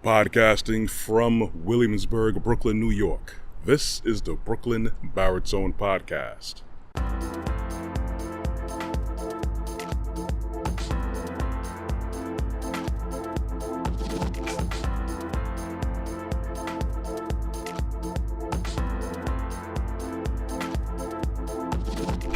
Podcasting from Williamsburg, Brooklyn, New York. This is the Brooklyn Baritone Podcast.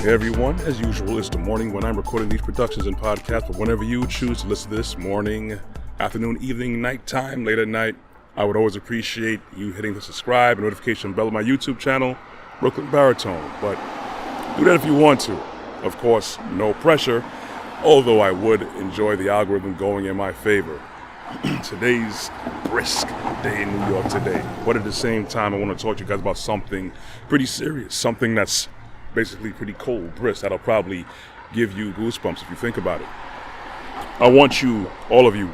Hey everyone, as usual, it's the morning when I'm recording these productions and podcasts, but whenever you choose to listen to this, morning, afternoon, evening, nighttime, late at night, I would always appreciate you hitting the subscribe and notification bell on my YouTube channel, Brooklyn Baritone. But do that if you want to. Of course, no pressure, although I would enjoy the algorithm going in my favor. Today's brisk day in New York today, but at the same time, I want to talk to you guys about something pretty serious, something that's basically pretty cold, brisk, that'll probably give you goosebumps if you think about it. I want you, all of you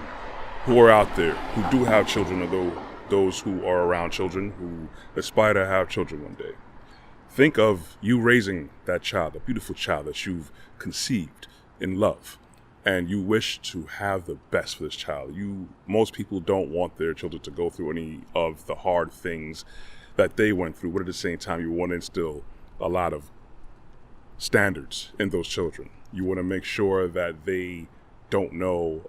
who are out there, who do have children, or those who are around children, who aspire to have children one day, think of you raising that child, a beautiful child that you've conceived in love, and you wish to have the best for this child. Most people don't want their children to go through any of the hard things that they went through, but at the same time, you want to instill a lot of standards in those children. You want to make sure that they don't know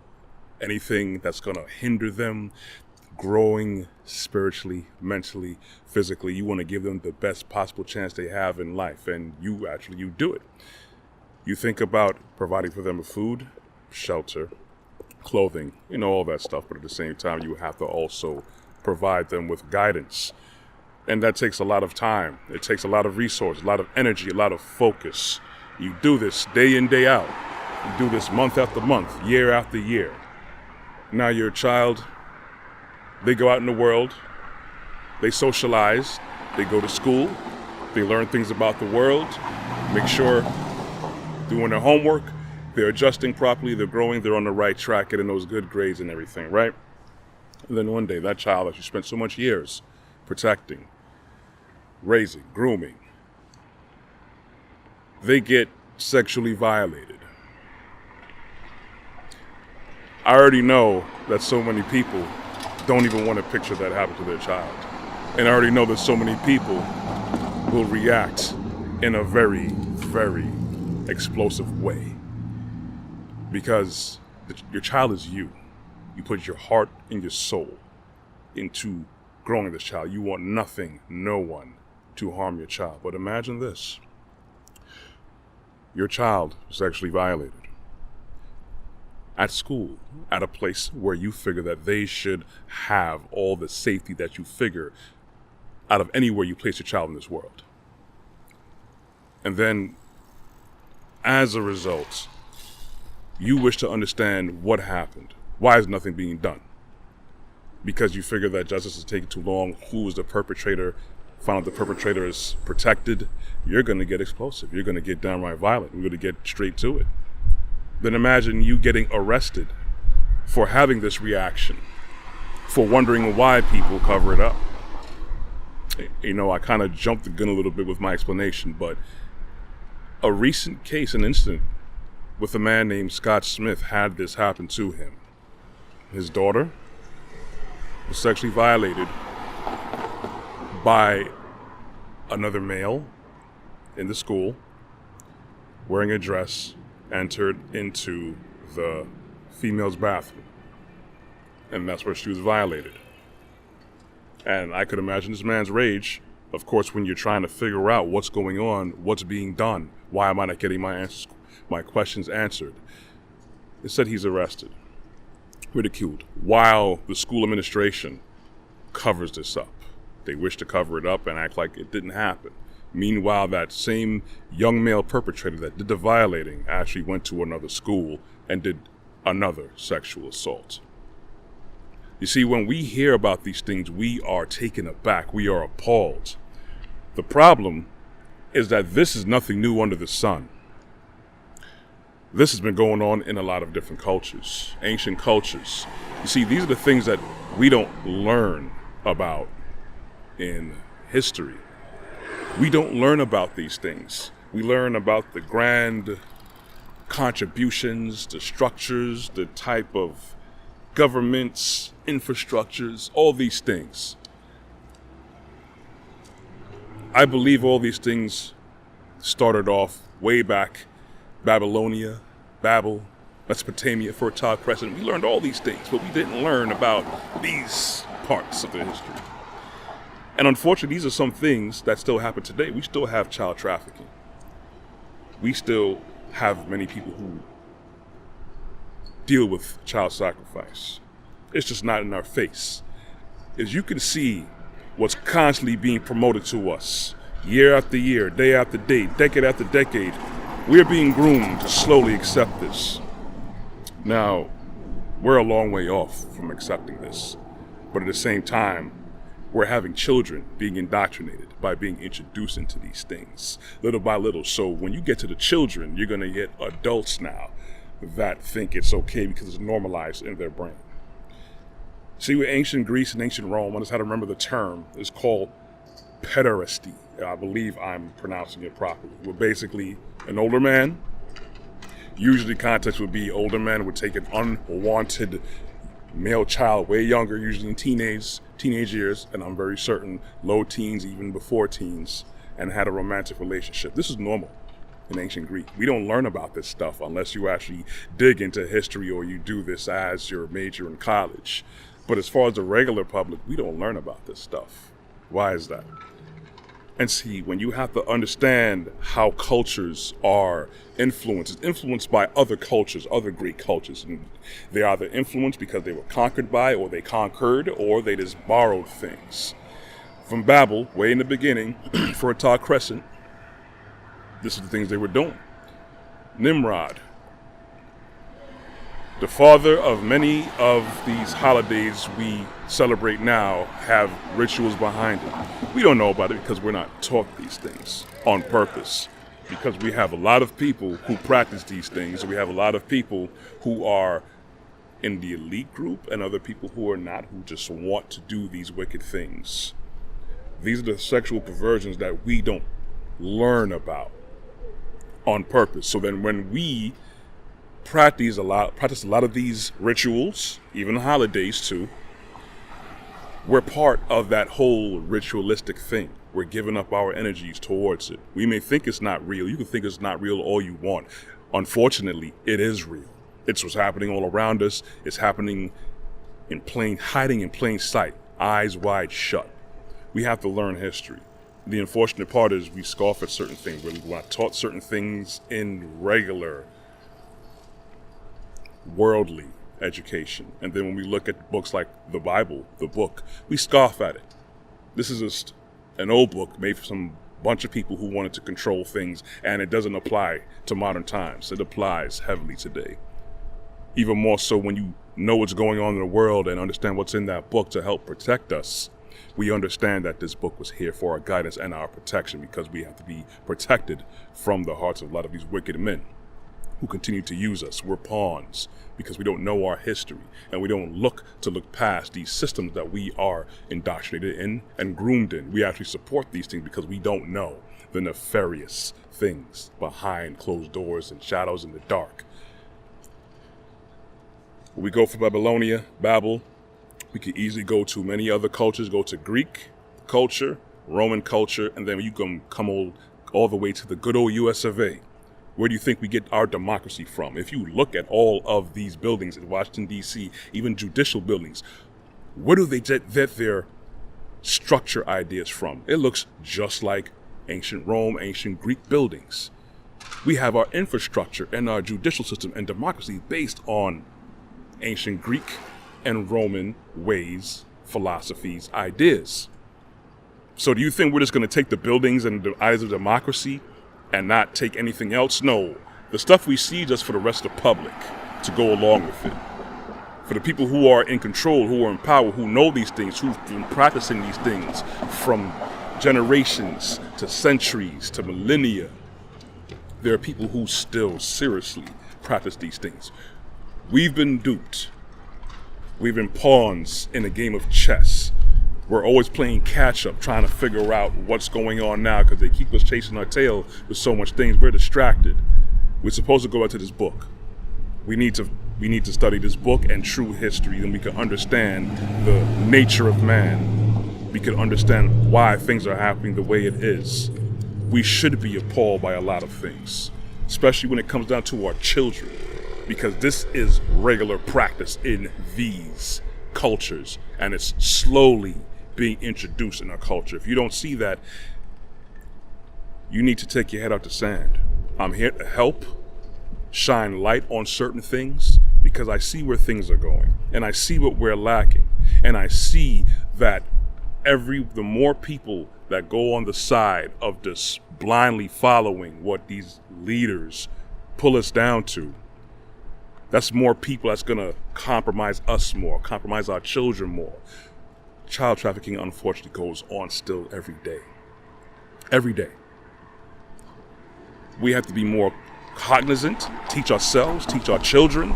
anything that's going to hinder them growing spiritually, mentally, physically. You want to give them the best possible chance they have in life, and you do it. You think about providing for them with food, shelter, clothing, all that stuff, but at the same time, you have to also provide them with guidance. And that takes a lot of time. It takes a lot of resources, a lot of energy, a lot of focus. You do this day in, day out. You do this month after month, year after year. Now your child, they go out in the world, they socialize, they go to school, they learn things about the world, make sure doing their homework, they're adjusting properly, they're growing, they're on the right track, getting those good grades and everything, right? And then one day, that child that you spent so much years protecting, raising, grooming, they get sexually violated. I already know that so many people don't even want to picture that happen to their child. And I already know that so many people will react in a very, very explosive way. Because your child is you. You put your heart and your soul into growing this child. You want nothing, no one to harm your child. But imagine this. Your child was sexually violated at school, at a place where you figure that they should have all the safety that you figure out of anywhere you place your child in this world. And then, as a result, you wish to understand what happened. Why is nothing being done? Because you figure that justice is taking too long, who is the perpetrator, found out the perpetrator is protected, you're going to get explosive. You're going to get downright violent. We're going to get straight to it. Then imagine you getting arrested for having this reaction, for wondering why people cover it up. I kind of jumped the gun a little bit with my explanation, but a recent case, an incident with a man named Scott Smith had this happen to him. His daughter was sexually violated by another male in the school, wearing a dress, entered into the female's bathroom. And that's where she was violated. And I could imagine this man's rage, of course, when you're trying to figure out what's going on, what's being done, why am I not getting my questions answered. It said he's arrested, ridiculed, while the school administration covers this up. They wish to cover it up and act like it didn't happen. Meanwhile, that same young male perpetrator that did the violating actually went to another school and did another sexual assault. You see, when we hear about these things, we are taken aback. We are appalled. The problem is that this is nothing new under the sun. This has been going on in a lot of different cultures, ancient cultures. You see, these are the things that we don't learn about in history. We don't learn about these things. We learn about the grand contributions, the structures, the type of governments, infrastructures, all these things. I believe all these things started off way back, Babylonia, Babel, Mesopotamia, Fertile Crescent. We learned all these things, but we didn't learn about these parts of the history. And unfortunately, these are some things that still happen today. We still have child trafficking. We still have many people who deal with child sacrifice. It's just not in our face. As you can see, what's constantly being promoted to us, year after year, day after day, decade after decade, we're being groomed to slowly accept this. Now, we're a long way off from accepting this, but at the same time, we're having children being indoctrinated by being introduced into these things, little by little. So when you get to the children, you're gonna get adults now that think it's okay because it's normalized in their brain. See, with ancient Greece and ancient Rome, I just had to remember the term, it's called pederasty. I believe I'm pronouncing it properly. Where basically an older man, usually context would be older man would take an unwanted male child, way younger, usually in teenage years, and I'm very certain low teens, even before teens, and had a romantic relationship. This is normal in ancient Greek. We don't learn about this stuff unless you actually dig into history or you do this as your major in college. But as far as the regular public, we don't learn about this stuff. Why is that? And see, when you have to understand how cultures are influenced by other cultures, other Greek cultures. And they are either influenced because they were conquered by, or they conquered, or they just borrowed things. From Babel, way in the beginning, Fertile Crescent, this is the things they were doing. Nimrod, the father of many of these holidays we celebrate now, have rituals behind it. We don't know about it because we're not taught these things on purpose. Because we have a lot of people who practice these things. We have a lot of people who are in the elite group and other people who are not, who just want to do these wicked things. These are the sexual perversions that we don't learn about on purpose. So then when we practice a lot of these rituals, even holidays too, we're part of that whole ritualistic thing. We're giving up our energies towards it. We may think it's not real. You can think it's not real all you want. Unfortunately, it is real. It's what's happening all around us. It's happening hiding in plain sight, eyes wide shut. We have to learn history. The unfortunate part is we scoff at certain things. We're not taught certain things in regular worldly education. And then when we look at books like the Bible, the book, we scoff at it. This is just an old book made for some bunch of people who wanted to control things, and it doesn't apply to modern times. It applies heavily today. Even more so when you know what's going on in the world and understand what's in that book to help protect us. We understand that this book was here for our guidance and our protection, because we have to be protected from the hearts of a lot of these wicked men who continue to use us. We're pawns because we don't know our history, and we don't look past these systems that we are indoctrinated in and groomed in. We actually support these things because we don't know the nefarious things behind closed doors and shadows in the dark. We go for Babylonia, Babel. We could easily go to many other cultures, go to Greek culture, Roman culture, and then you can come all the way to the good old US of A. Where do you think we get our democracy from? If you look at all of these buildings in Washington, D.C., even judicial buildings, where do they get their structure ideas from? It looks just like ancient Rome, ancient Greek buildings. We have our infrastructure and our judicial system and democracy based on ancient Greek and Roman ways, philosophies, ideas. So do you think we're just going to take the buildings and the ideas of democracy and not take anything else? No. The stuff we see just for the rest of the public to go along with it. For the people who are in control, who are in power, who know these things, who've been practicing these things from generations to centuries to millennia, there are people who still seriously practice these things. We've been duped. We've been pawns in a game of chess. We're always playing catch up, trying to figure out what's going on now because they keep us chasing our tail with so much things. We're distracted. We're supposed to go back to this book. We need to We need to study this book and true history, then we can understand the nature of man. We can understand why things are happening the way it is. We should be appalled by a lot of things, especially when it comes down to our children, because this is regular practice in these cultures, and it's slowly being introduced in our culture. If you don't see that, you need to take your head out the sand. I'm here to help shine light on certain things because I see where things are going, and I see what we're lacking, and I see that the more people that go on the side of just blindly following what these leaders pull us down to, that's more people that's gonna compromise us more, compromise our children more. Child trafficking, unfortunately, goes on still every day. Every day. We have to be more cognizant, teach ourselves, teach our children,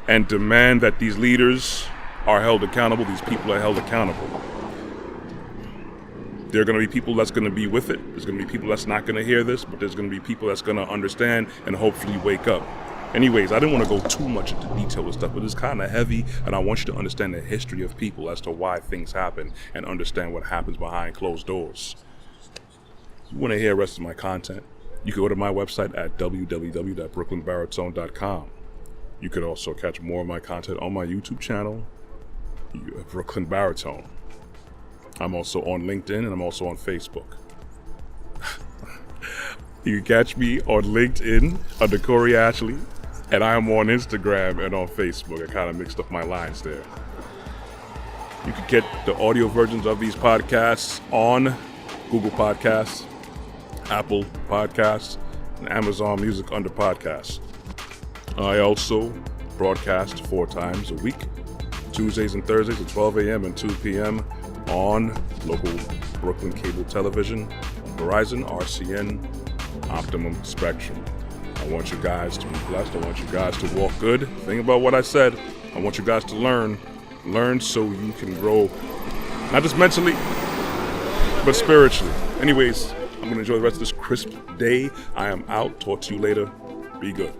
and demand that these leaders are held accountable, these people are held accountable. There are going to be people that's going to be with it. There's going to be people that's not going to hear this, but there's going to be people that's going to understand and hopefully wake up. Anyways, I didn't want to go too much into detail with stuff, but it's kind of heavy, and I want you to understand the history of people as to why things happen and understand what happens behind closed doors. If you want to hear the rest of my content, you can go to my website at www.brooklynbaritone.com. You could also catch more of my content on my YouTube channel, Brooklyn Baritone. I'm also on LinkedIn, and I'm also on Facebook. You can catch me on LinkedIn under Corey Ashley, and I am on Instagram and on Facebook. I kind of mixed up my lines there. You can get the audio versions of these podcasts on Google Podcasts, Apple Podcasts, and Amazon Music under Podcasts. I also broadcast 4 times a week, Tuesdays and Thursdays at 12 a.m. and 2 p.m. on local Brooklyn cable television, Verizon, RCN, Optimum Spectrum. I want you guys to be blessed. I want you guys to walk good. Think about what I said. I want you guys to learn so you can grow, not just mentally, but spiritually. Anyways, I'm going to enjoy the rest of this crisp day. I am out. Talk to you later. Be good.